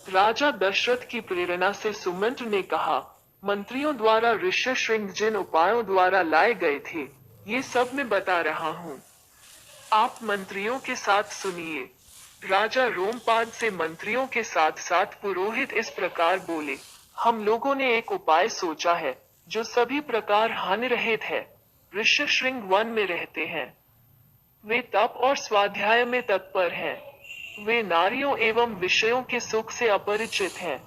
राजा दशरथ की प्रेरणा से सुमंत ने कहा, मंत्रियों द्वारा ऋष्यशृंग जिन उपायों द्वारा लाए गए थे, ये सब मैं बता रहा हूँ। आप मंत्रियों के साथ सुनिए। राजा रोमपाद से मंत्रियों के साथ साथ पुरोहित इस प्रकार बोले, हम लोगों ने एक उपाय सोचा है, जो सभी प्रकार हानि रहित है। ऋष्यशृंग वन में रहते हैं। वे तप और स्वाध्याय में तत्पर हैं। वे नारियों एवं विषयों के सुख से अपरिचित हैं।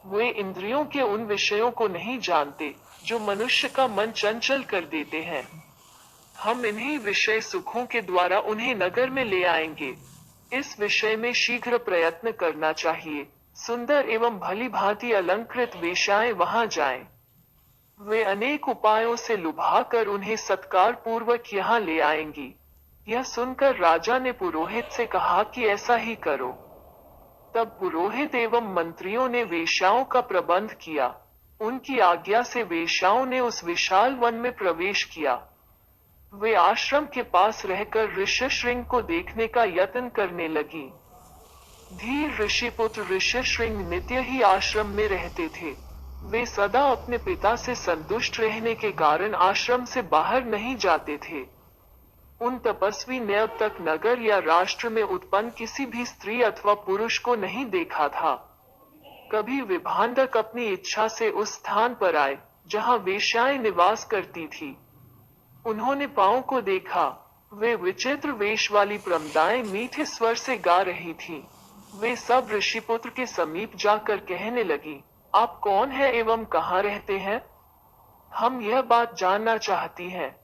वे इंद्रियों के उन विषयों को नहीं जानते, जो मनुष्य का मन चंचल कर देते हैं। हम इन्हीं विषय सुखों के द्वारा उन्हें नगर में ले आएंगे। इस विषय में शीघ्र प्रयत्न करना चाहिए। सुंदर एवं भली भांति अलंकृत वेश्याएं वहां जाएं। वे अनेक उपायों से लुभाकर उन्हें सत्कार पूर्वक यहाँ ले आएंगी। यह सुनकर राजा ने पुरोहित से कहा कि ऐसा ही करो। तब पुरोहित एवं मंत्रियों ने वेश्याओं का प्रबंध किया। उनकी आज्ञा से वेश्याओं ने उस विशाल वन में प्रवेश किया। वे आश्रम के पास रहकर ऋष्यशृंग को देखने का यत्न करने लगी। धीर ऋषिपुत्र ऋष्यशृंग नित्य ही आश्रम में रहते थे। वे सदा अपने पिता से संतुष्ट रहने के कारण आश्रम से बाहर नहीं जाते थे। उन तपस्वी ने अब तक नगर या राष्ट्र में उत्पन्न किसी भी स्त्री अथवा पुरुष को नहीं देखा था। कभी विभांडक अपनी इच्छा से उस स्थान पर आए, जहां वेश्याएं निवास करती थी। उन्होंने पांव को देखा। वे विचित्र वेश वाली प्रमदाएं मीठे स्वर से गा रही थीं। वे सब ऋषिपुत्र के समीप जाकर कहने लगी, आप कौन हैं एवं कहाँ रहते हैं? हम यह बात जानना चाहती हैं।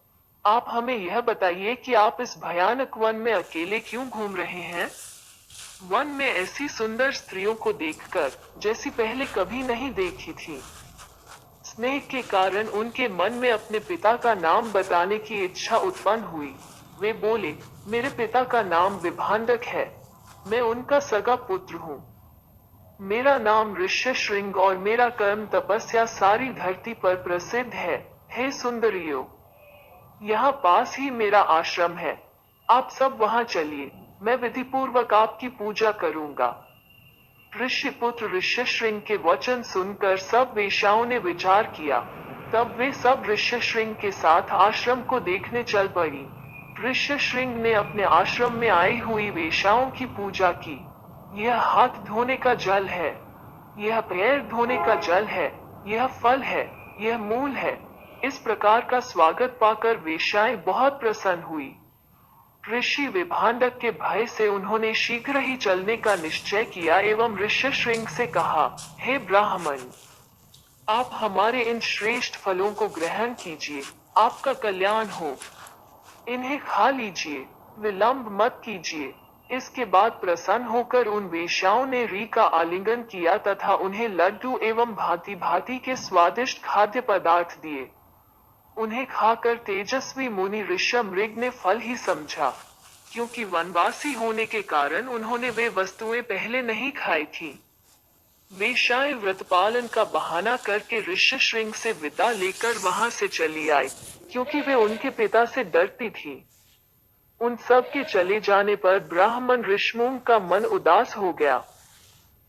आप हमें यह बताइए कि आप इस भयानक वन में अकेले क्यों घूम रहे हैं? वन में ऐसी सुंदर स्त्रियों को देखकर, जैसी पहले कभी नहीं देखी थी, स्नेह के कारण उनके मन में अपने पिता का नाम बताने की इच्छा उत्पन्न हुई। वे बोले, मेरे पिता का नाम विभांडक है। मैं उनका सगा पुत्र हूँ। मेरा नाम ऋष्यशृंग और मेरा कर्म तपस्या सारी धरती पर प्रसिद्ध है। हे सुंदरियों, यहाँ पास ही मेरा आश्रम है। आप सब वहाँ चलिए। मैं विधि पूर्वक आपकी पूजा करूँगा। ऋषिपुत्र ऋष्यशृंग के वचन सुनकर सब वेश्याओं ने विचार किया। तब वे सब ऋष्यशृंग के साथ आश्रम को देखने चल पड़ी। ऋष्यशृंग ने अपने आश्रम में आई हुई वेश्याओं की पूजा की। यह हाथ धोने का जल है, यह पैर धोने का जल है, यह फल है, यह मूल है। इस प्रकार का स्वागत पाकर वेश्याएं बहुत प्रसन्न हुई। ऋषि विभांडक के भय से उन्होंने शीघ्र ही चलने का निश्चय किया एवं ऋष्यशृंग से कहा, हे ब्राह्मण, आप हमारे इन श्रेष्ठ फलों को ग्रहण कीजिए। आपका कल्याण हो। इन्हें खा लीजिए, विलंब मत कीजिए। इसके बाद प्रसन्न होकर उन वेश्याओं ने री का आलिंगन किया तथा उन्हें लड्डू एवं भांति भांति के स्वादिष्ट खाद्य पदार्थ दिए। उन्हें खाकर तेजस्वी मुनि ऋष्यमृग ने फल ही समझा, क्योंकि वनवासी होने के कारण उन्होंने वे वस्तुएं पहले नहीं खाई थी। वेश्याएं व्रतपालन का बहाना करके ऋष्यशृंग से विदा लेकर वहां से चली आई, क्योंकि वे उनके पिता से डरती थी। उन सब के चले जाने पर ब्राह्मण ऋष्यमुंग का मन उदास हो गया।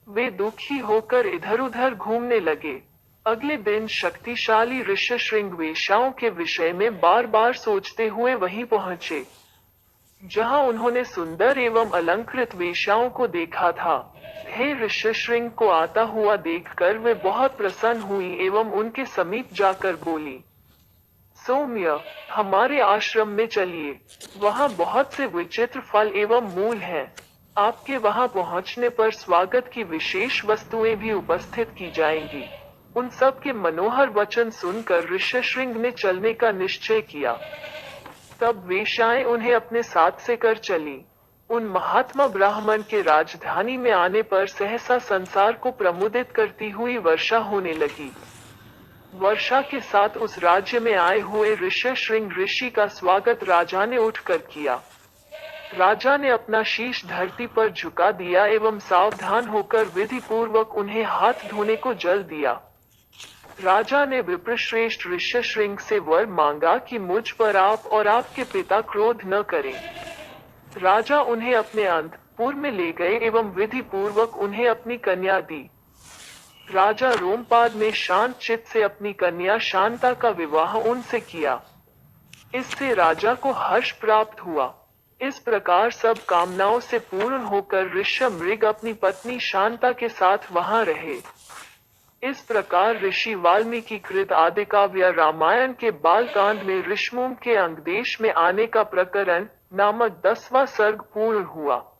वे दुखी होकर इधर उधर घूमने लगे। अगले दिन शक्तिशाली ऋष्यशृंग वेश्याओं के विषय में बार बार सोचते हुए वहीं पहुंचे, जहां उन्होंने सुंदर एवं अलंकृत वेश्याओं को देखा था। हे ऋष्यशृंग को आता हुआ देखकर वे बहुत प्रसन्न हुई एवं उनके समीप जाकर बोली, सौम्य, हमारे आश्रम में चलिए। वहां बहुत से विचित्र फल एवं मूल हैं। आपके वहां पहुंचने पर स्वागत की विशेष वस्तुएं भी उपस्थित की जाएंगी। उन सब के मनोहर वचन सुनकर ऋष्यशृंग ने चलने का निश्चय किया। तब वेश्याएं उन्हें अपने साथ से कर चली। उन महात्मा ब्राह्मण के राजधानी में आने पर सहसा संसार को प्रमुदित करती हुई वर्षा होने लगी। वर्षा के साथ उस राज्य में आए हुए ऋष्यशृंग ऋषि का स्वागत राजा ने उठकर किया। राजा ने अपना शीश धरती पर झुका दिया एवं सावधान होकर विधि पूर्वक उन्हें हाथ धोने को जल दिया। राजा ने विप्रश्रेष्ठ ऋष्यशृंग से वर मांगा कि मुझ पर आप और आपके पिता क्रोध न करें। राजा उन्हें अपने अंत पुर में ले गए एवं विधि पूर्वक उन्हें अपनी कन्या दी। राजा रोमपाद ने शांत चित्त से अपनी कन्या शांता का विवाह उनसे किया। इससे राजा को हर्ष प्राप्त हुआ। इस प्रकार सब कामनाओं से पूर्ण होकर ऋषमृग अपनी पत्नी शांता के साथ वहां रहे। इस प्रकार ऋषि वाल्मीकि कृत आदिकाव्य रामायण के बालकांड में ऋषमूम के अंगदेश में आने का प्रकरण नामक 10वां सर्ग पूर्ण हुआ।